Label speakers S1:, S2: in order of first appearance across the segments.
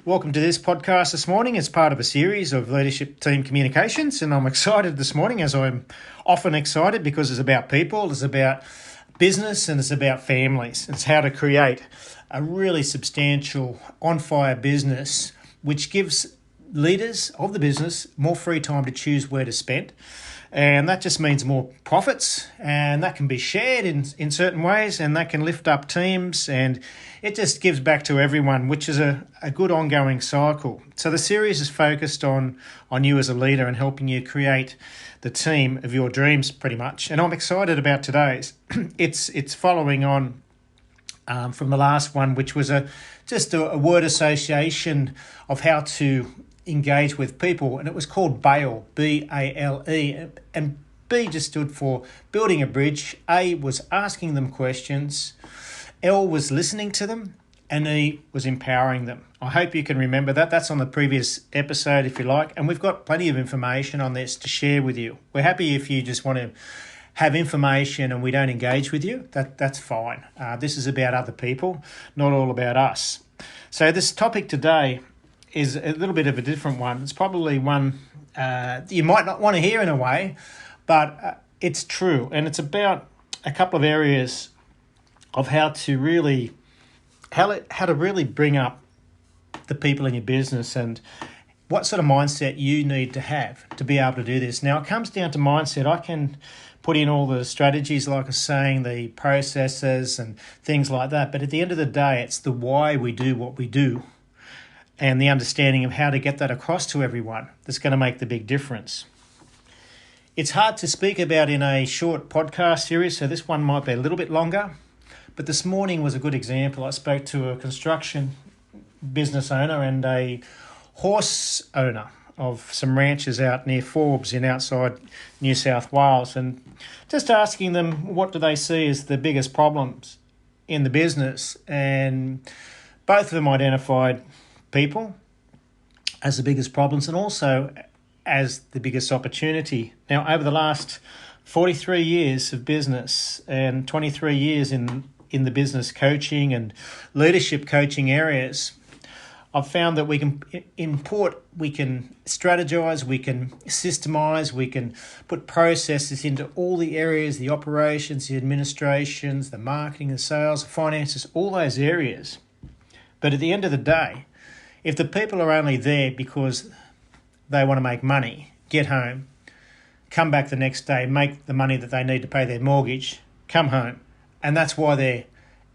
S1: Welcome to this podcast this morning. It's part of a series of leadership team communications, and I'm excited this morning, as I'm often excited, because it's about people, it's about business, and it's about families. It's how to create a really substantial, on-fire business which gives leaders of the business more free time to choose where to spend. And that just means more profits, and that can be shared in certain ways, and that can lift up teams, and it just gives back to everyone, which is a good ongoing cycle. So the series is focused on you as a leader and helping you create the team of your dreams, pretty much. And I'm excited about today's. It's following on from the last one, which was just a word association of how to engage with people, and it was called BALE, B-A-L-E, and B just stood for building a bridge, A was asking them questions, L was listening to them, and E was empowering them. I hope you can remember that. That's on the previous episode if you like, and we've got plenty of information on this to share with you. We're happy if you just want to have information and we don't engage with you, that's fine. This is about other people, not all about us. So this topic today is a little bit of a different one. It's probably one you might not want to hear in a way, but it's true. And it's about a couple of areas of how to really bring up the people in your business and what sort of mindset you need to have to be able to do this. Now, it comes down to mindset. I can put in all the strategies, like I was saying, the processes and things like that. But at the end of the day, it's the why we do what we do and the understanding of how to get that across to everyone that's going to make the big difference. It's hard to speak about in a short podcast series, so this one might be a little bit longer. But this morning was a good example. I spoke to a construction business owner and a horse owner of some ranches out near Forbes in outside New South Wales, and just asking them what do they see as the biggest problems in the business. And both of them identified people as the biggest problems and also as the biggest opportunity. Now, over the last 43 years of business and 23 years in the business coaching and leadership coaching areas, I've found that we can strategize, we can systemize, we can put processes into all the areas, the operations, the administrations, the marketing, the sales, the finances, all those areas. But at the end of the day, if the people are only there because they want to make money, get home, come back the next day, make the money that they need to pay their mortgage, come home, and that's why they're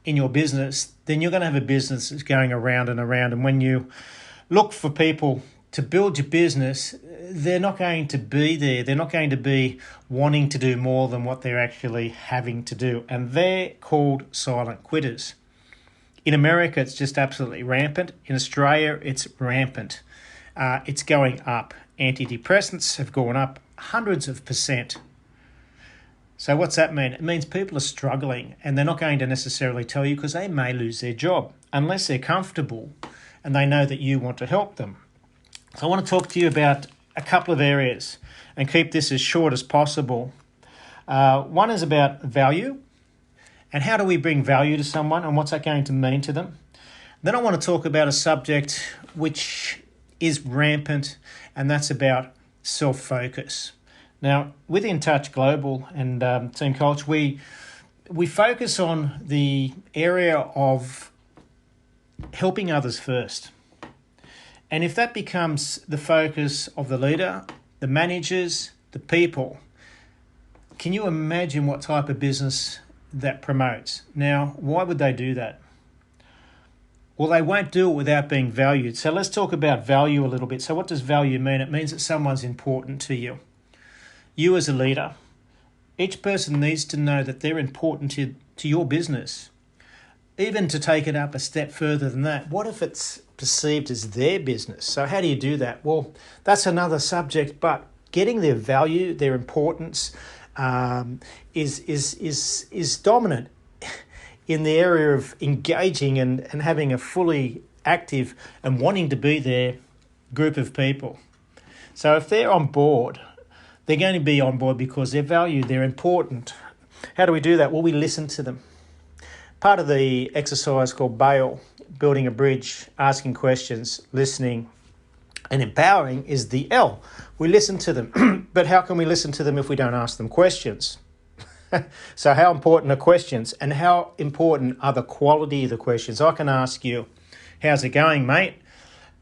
S1: in your business, then you're going to have a business that's going around and around. And when you look for people to build your business, they're not going to be there. They're not going to be wanting to do more than what they're actually having to do. And they're called silent quitters. In America, it's just absolutely rampant. In Australia, it's rampant. It's going up. Antidepressants have gone up hundreds of %. So what's that mean? It means people are struggling and they're not going to necessarily tell you because they may lose their job unless they're comfortable and they know that you want to help them. So I want to talk to you about a couple of areas and keep this as short as possible. One is about value. And how do we bring value to someone and what's that going to mean to them? Then I want to talk about a subject which is rampant, and that's about self-focus. Now, with Intouch Global and Team Culture, we focus on the area of helping others first. And if that becomes the focus of the leader, the managers, the people, can you imagine what type of business that promotes? Now, why would they do that? Well, they won't do it without being valued. So let's talk about value a little bit. So what does value mean? It means that someone's important to you. You as a leader, each person needs to know that they're important to your business. Even to take it up a step further than that, what if it's perceived as their business? So how do you do that? Well, that's another subject, but getting their value, their importance, is dominant in the area of engaging and having a fully active and wanting to be there group of people. So if they're on board, they're going to be on board because they're valued, they're important. How do we do that? Well, we listen to them. Part of the exercise called BALE, building a bridge, asking questions, listening, and empowering is the L. We listen to them. But how can we listen to them if we don't ask them questions? So how important are questions, and how important are the quality of the questions? I can ask you, how's it going, mate?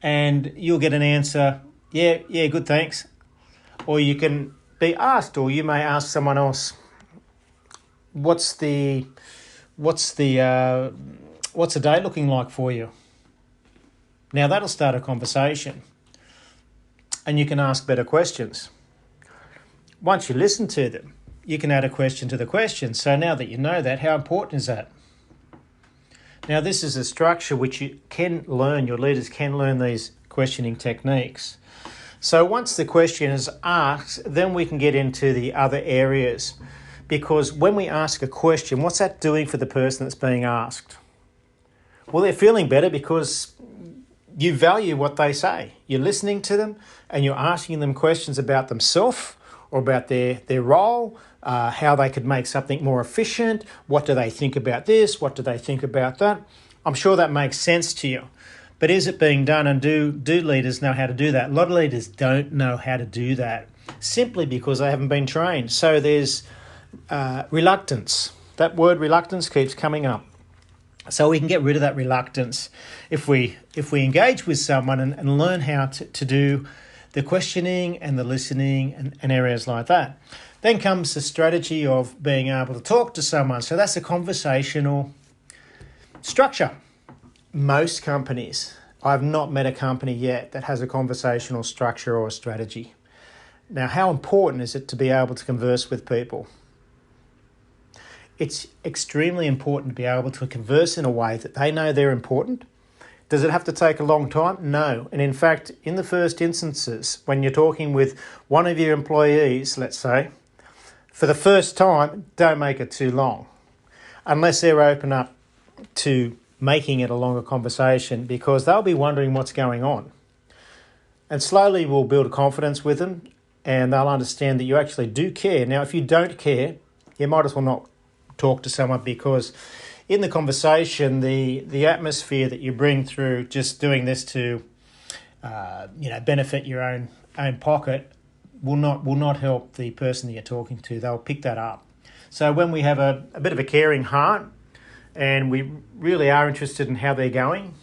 S1: And you'll get an answer, yeah, good, thanks. Or you can be asked, or you may ask someone else, what's the day looking like for you? Now that'll start a conversation, and you can ask better questions. Once you listen to them, you can add a question to the question. So now that you know that, how important is that? Now this is a structure which you can learn, your leaders can learn these questioning techniques. So once the question is asked, then we can get into the other areas. Because when we ask a question, what's that doing for the person that's being asked? Well, they're feeling better because you value what they say. You're listening to them and you're asking them questions about themselves or about their role, how they could make something more efficient, what do they think about this, what do they think about that. I'm sure that makes sense to you. But is it being done, and do leaders know how to do that? A lot of leaders don't know how to do that simply because they haven't been trained. So there's reluctance. That word reluctance keeps coming up. So we can get rid of that reluctance if we engage with someone and learn how to do the questioning and the listening and areas like that. Then comes the strategy of being able to talk to someone. So that's a conversational structure. Most companies, I've not met a company yet that has a conversational structure or a strategy. Now, how important is it to be able to converse with people? It's extremely important to be able to converse in a way that they know they're important. Does it have to take a long time? No. And in fact, in the first instances, when you're talking with one of your employees, let's say, for the first time, don't make it too long, unless they're open up to making it a longer conversation, because they'll be wondering what's going on. And slowly we'll build a confidence with them, and they'll understand that you actually do care. Now, if you don't care, you might as well not talk to someone, because in the conversation, the atmosphere that you bring through just doing this to benefit your own pocket will not help the person that you're talking to. They'll pick that up. So when we have a bit of a caring heart and we really are interested in how they're going,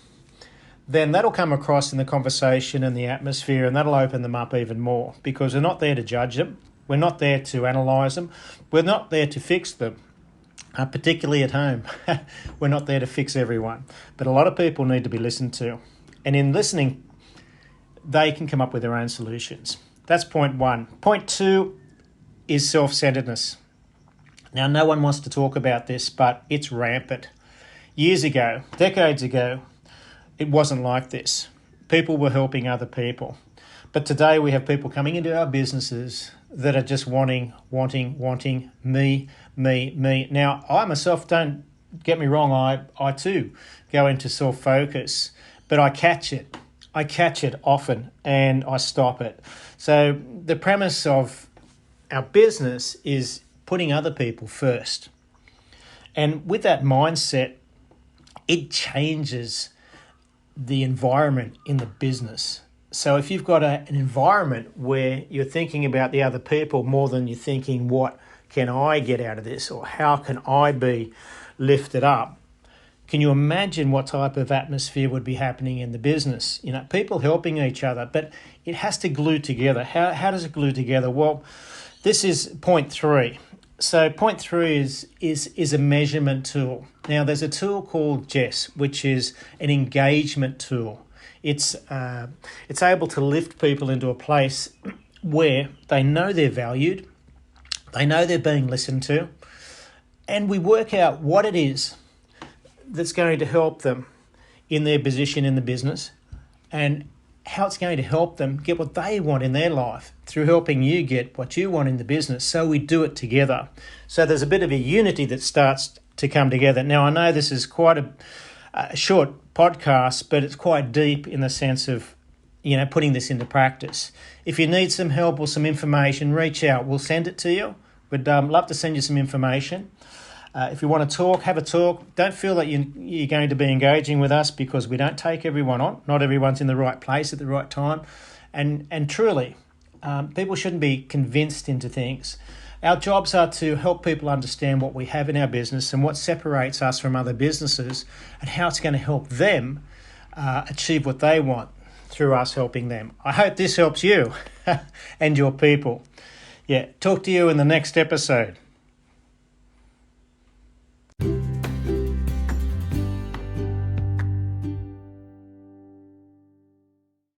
S1: then that'll come across in the conversation and the atmosphere, and that'll open them up even more, because we're not there to judge them. We're not there to analyse them. We're not there to fix them. Particularly at home. We're not there to fix everyone. But a lot of people need to be listened to. And in listening, they can come up with their own solutions. That's point one. Point two is self-centeredness. Now, no one wants to talk about this, but it's rampant. Years ago, decades ago, it wasn't like this. People were helping other people. But today we have people coming into our businesses that are just wanting me. Now, I myself, don't get me wrong, I too go into self-focus, but I catch it. I catch it often and I stop it. So the premise of our business is putting other people first. And with that mindset, it changes the environment in the business. So if you've got an environment where you're thinking about the other people more than you're thinking, what can I get out of this, or how can I be lifted up? Can you imagine what type of atmosphere would be happening in the business? You know, people helping each other, but it has to glue together. How does it glue together? Well, this is point three. So point three is a measurement tool. Now, there's a tool called Jess, which is an engagement tool. It's able to lift people into a place where they know they're valued, they know they're being listened to, and we work out what it is that's going to help them in their position in the business and how it's going to help them get what they want in their life through helping you get what you want in the business. So we do it together. So there's a bit of a unity that starts to come together. Now, I know this is quite a short podcast, but it's quite deep in the sense of, putting this into practice. If you need some help or some information, reach out. We'll send it to you. We'd love to send you some information. If you want to talk, have a talk. Don't feel that you're going to be engaging with us because we don't take everyone on. Not everyone's in the right place at the right time. And truly, people shouldn't be convinced into things. Our jobs are to help people understand what we have in our business and what separates us from other businesses and how it's going to help them achieve what they want through us helping them. I hope this helps you and your people. Yeah, talk to you in the next episode.